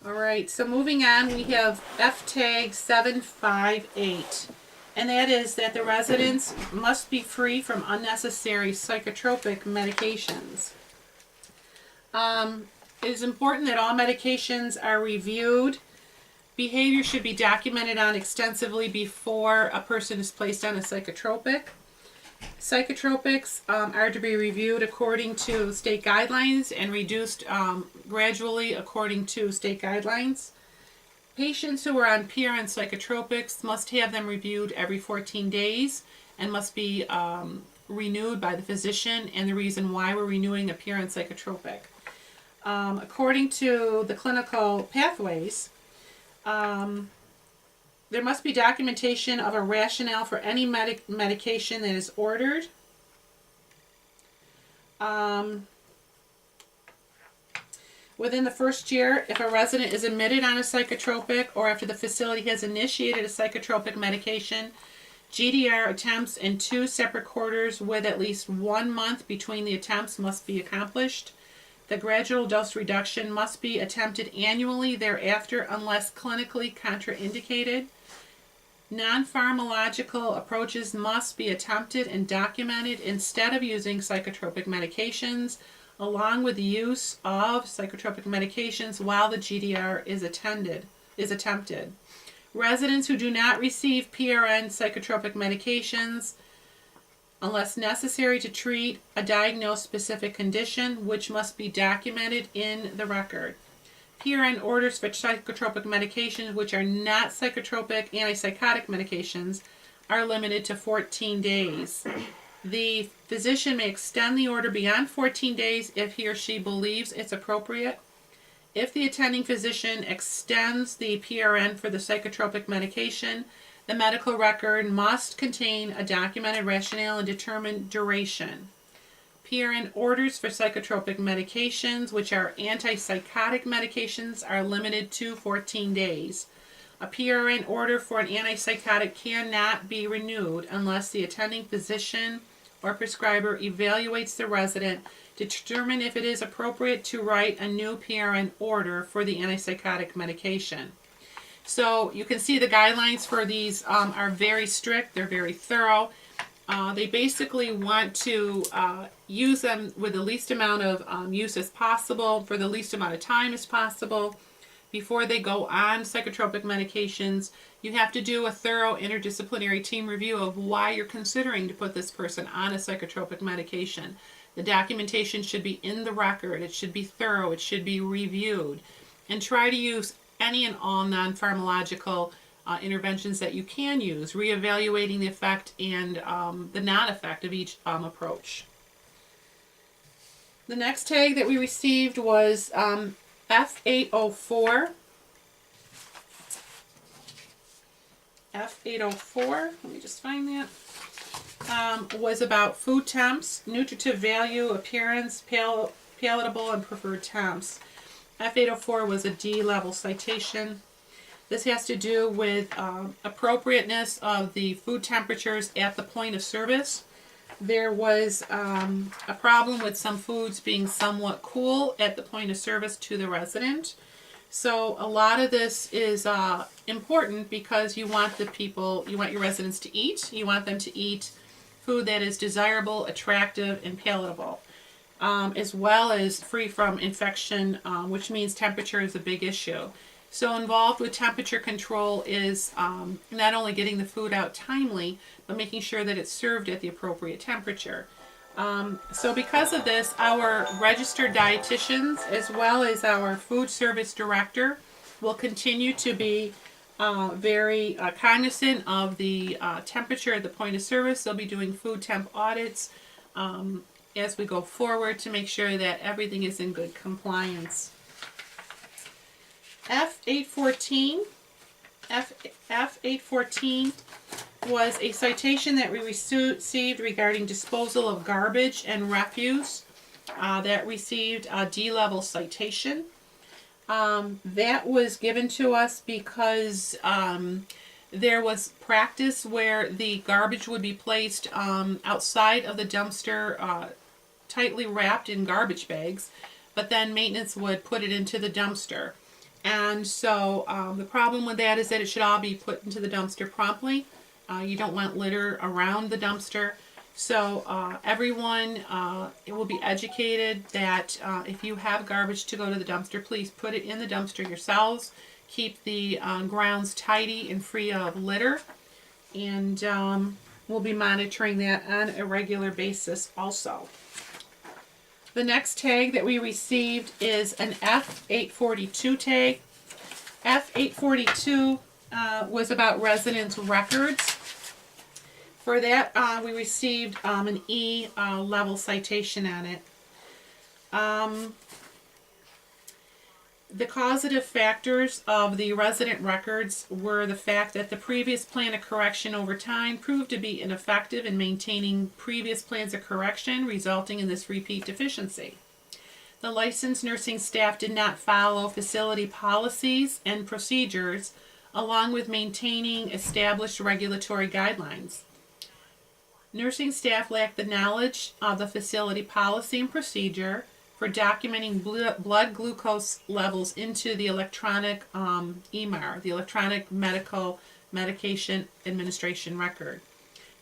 All right, so moving on, we have F tag 758, and that is that the residents must be free from unnecessary psychotropic medications. It is important that all medications are reviewed. Behavior should be documented on extensively before a person is placed on a psychotropic. Psychotropics are to be reviewed according to state guidelines and reduced gradually according to state guidelines. Patients who are on PRN psychotropics must have them reviewed every 14 days and must be renewed by the physician, and the reason why we're renewing a PRN psychotropic. According to the clinical pathways, there must be documentation of a rationale for any medication that is ordered. Within the first year, if a resident is admitted on a psychotropic or after the facility has initiated a psychotropic medication, GDR attempts in 2 separate quarters with at least 1 month between the attempts must be accomplished. The gradual dose reduction must be attempted annually thereafter unless clinically contraindicated. Non-pharmacological approaches must be attempted and documented instead of using psychotropic medications, along with the use of psychotropic medications while the GDR is attempted. Residents who do not receive PRN psychotropic medications unless necessary to treat a diagnosed specific condition, which must be documented in the record. PRN orders for psychotropic medications, which are not psychotropic antipsychotic medications, are limited to 14 days. The physician may extend the order beyond 14 days if he or she believes it's appropriate. If the attending physician extends the PRN for the psychotropic medication, the medical record must contain a documented rationale and determined duration. PRN orders for psychotropic medications, which are antipsychotic medications, are limited to 14 days. A PRN order for an antipsychotic cannot be renewed unless the attending physician or prescriber evaluates the resident to determine if it is appropriate to write a new PRN order for the antipsychotic medication. So you can see the guidelines for these are very strict. They're very thorough. They basically want to use them with the least amount of use as possible for the least amount of time as possible. Before they go on psychotropic medications, you have to do a thorough interdisciplinary team review of why you're considering to put this person on a psychotropic medication. The documentation should be in the record. It should be thorough. It should be reviewed. And try to use any and all non-pharmacological interventions that you can use, reevaluating the effect and the non-effect of each approach. The next tag that we received was F804. F804, let me just find that, was about food temps, nutritive value, appearance, palatable, and preferred temps. F804 was a D-level citation. This has to do with appropriateness of the food temperatures at the point of service. There was a problem with some foods being somewhat cool at the point of service to the resident. So a lot of this is important because you want your residents to eat. You want them to eat food that is desirable, attractive, and palatable, as well as free from infection, which means temperature is a big issue. So involved with temperature control is not only getting the food out timely, but making sure that it's served at the appropriate temperature. So because of this, our registered dietitians as well as our food service director will continue to be very cognizant of the temperature at the point of service. They'll be doing food temp audits as we go forward to make sure that everything is in good compliance. F814 was a citation that we received regarding disposal of garbage and refuse that received a D-level citation. That was given to us because there was practice where the garbage would be placed outside of the dumpster, tightly wrapped in garbage bags, but then maintenance would put it into the dumpster. And so the problem with that is that it should all be put into the dumpster promptly. You don't want litter around the dumpster. So everyone will be educated that if you have garbage to go to the dumpster, please put it in the dumpster yourselves. Keep the grounds tidy and free of litter. And we'll be monitoring that on a regular basis also. The next tag that we received is an F842 tag. F842 was about residence records. For that, we received an E level citation on it. The causative factors of the resident records were the fact that the previous plan of correction over time proved to be ineffective in maintaining previous plans of correction, resulting in this repeat deficiency. The licensed nursing staff did not follow facility policies and procedures, along with maintaining established regulatory guidelines. Nursing staff lacked the knowledge of the facility policy and procedure for documenting blood glucose levels into the electronic EMAR, the electronic medication administration record.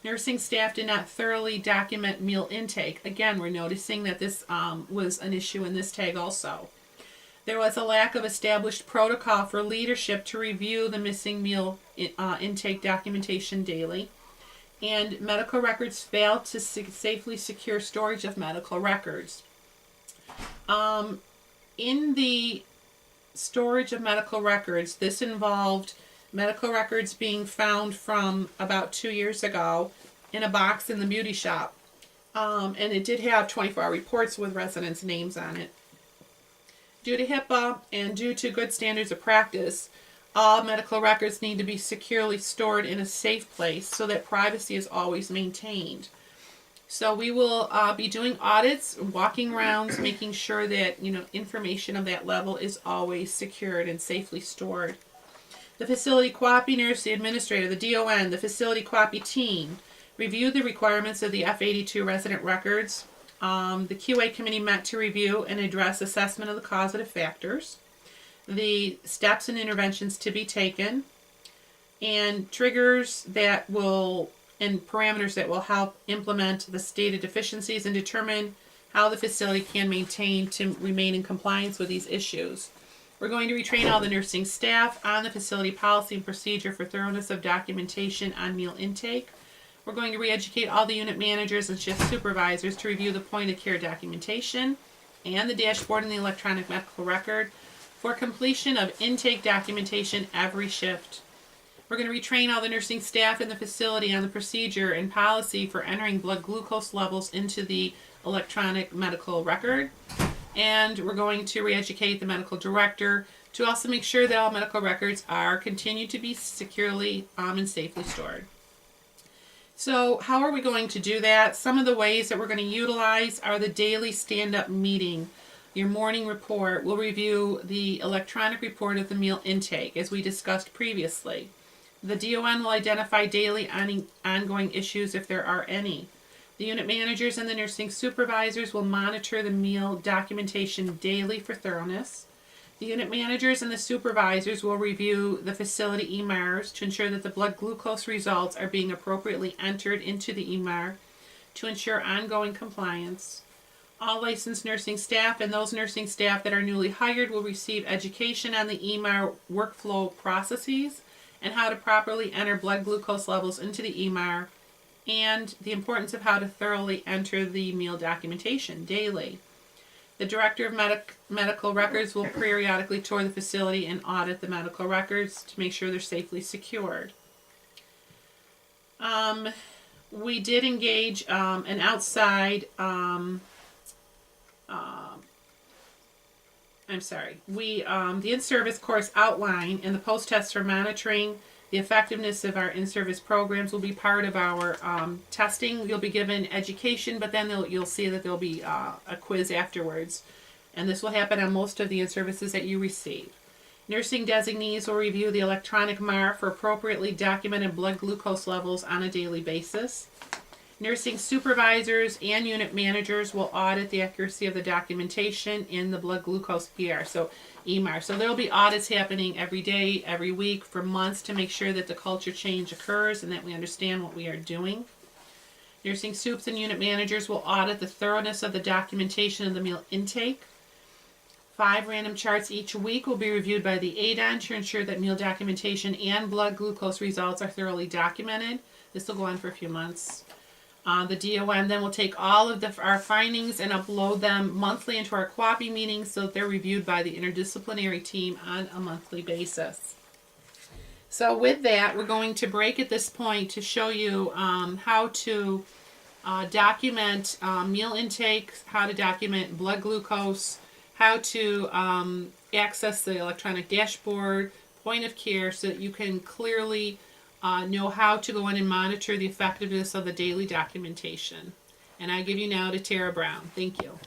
Nursing staff did not thoroughly document meal intake. Again, we're noticing that this was an issue in this tag also. There was a lack of established protocol for leadership to review the missing meal intake documentation daily. And medical records failed to safely secure storage of medical records. In the storage of medical records, this involved medical records being found from about 2 years ago in a box in the beauty shop. And it did have 24-hour reports with residents' names on it. Due to HIPAA and due to good standards of practice, all medical records need to be securely stored in a safe place so that privacy is always maintained. So we will be doing audits, walking rounds, making sure that information of that level is always secured and safely stored. The facility QAPI nurse, the administrator, the DON, the facility QAPI team reviewed the requirements of the F82 resident records. The QA committee met to review and address assessment of the causative factors, the steps and interventions to be taken, and triggers that will and parameters that will help implement the stated deficiencies and determine how the facility can maintain to remain in compliance with these issues. We're going to retrain all the nursing staff on the facility policy and procedure for thoroughness of documentation on meal intake. We're going to re-educate all the unit managers and shift supervisors to review the point of care documentation and the dashboard in the electronic medical record for completion of intake documentation every shift. We're going to retrain all the nursing staff in the facility on the procedure and policy for entering blood glucose levels into the electronic medical record. And we're going to re-educate the medical director to also make sure that all medical records are continued to be securely and safely stored. So how are we going to do that? Some of the ways that we're going to utilize are the daily stand-up meeting, your morning report. We'll review the electronic report of the meal intake as we discussed previously. The DON will identify daily ongoing issues if there are any. The unit managers and the nursing supervisors will monitor the meal documentation daily for thoroughness. The unit managers and the supervisors will review the facility EMARs to ensure that the blood glucose results are being appropriately entered into the EMAR to ensure ongoing compliance. All licensed nursing staff and those nursing staff that are newly hired will receive education on the EMAR workflow processes and how to properly enter blood glucose levels into the EMAR, and the importance of how to thoroughly enter the meal documentation daily. The director of medical records will periodically tour the facility and audit the medical records to make sure they're safely secured. We did engage an outside the in-service course outline and the post-tests for monitoring the effectiveness of our in-service programs will be part of our testing. You'll be given education, but then you'll see that there'll be a quiz afterwards. And this will happen on most of the in-services that you receive. Nursing designees will review the electronic MAR for appropriately documented blood glucose levels on a daily basis. Nursing supervisors and unit managers will audit the accuracy of the documentation in the blood glucose PR, so EMAR. So there will be audits happening every day, every week, for months to make sure that the culture change occurs and that we understand what we are doing. Nursing soups and unit managers will audit the thoroughness of the documentation of the meal intake. 5 random charts each week will be reviewed by the ADON to ensure that meal documentation and blood glucose results are thoroughly documented. This will go on for a few months. The DON then will take all of our findings and upload them monthly into our QAPI meetings so that they're reviewed by the interdisciplinary team on a monthly basis. So with that, we're going to break at this point to show you how to document meal intake, how to document blood glucose, how to access the electronic dashboard, point of care, so that you can clearly know how to go in and monitor the effectiveness of the daily documentation. And I give you now to Tara Brown. Thank you.